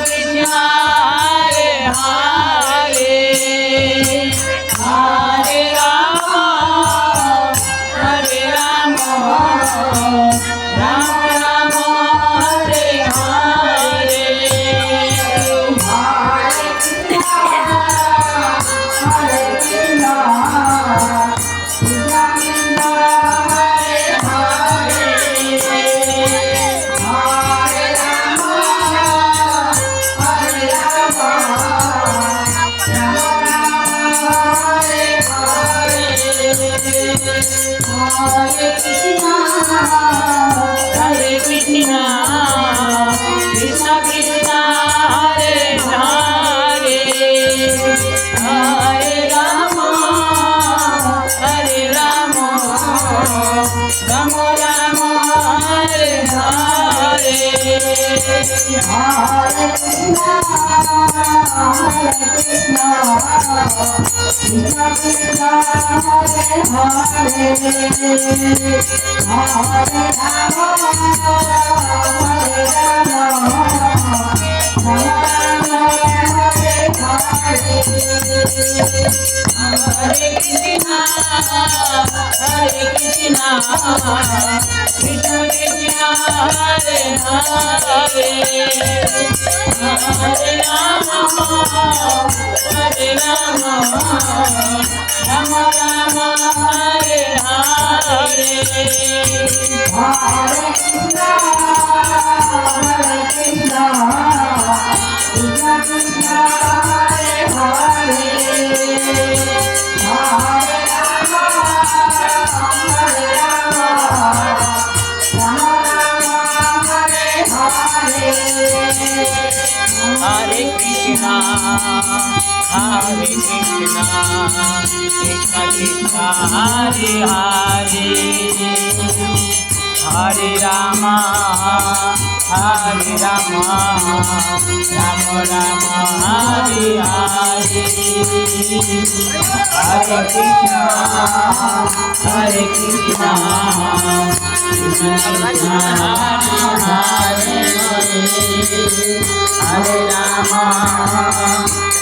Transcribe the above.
Krishna Hare Hare Hare Rama Hare Rama Rama Rama Hare Hare Hare Krishna Krishna Krishna Hare Hare Hare Rama Hare Rama Rama Rama Hare Hare Hare Krishna Krishna Krishna Hare Hare Hare Rama Hare Rama Rama Rama Hare Hare Hare Krishna Krishna Krishna Hare Hare Hare Rama Rama Rama Hare Hare Hare Krishna Krishna Krishna Hare Hare Hare Rama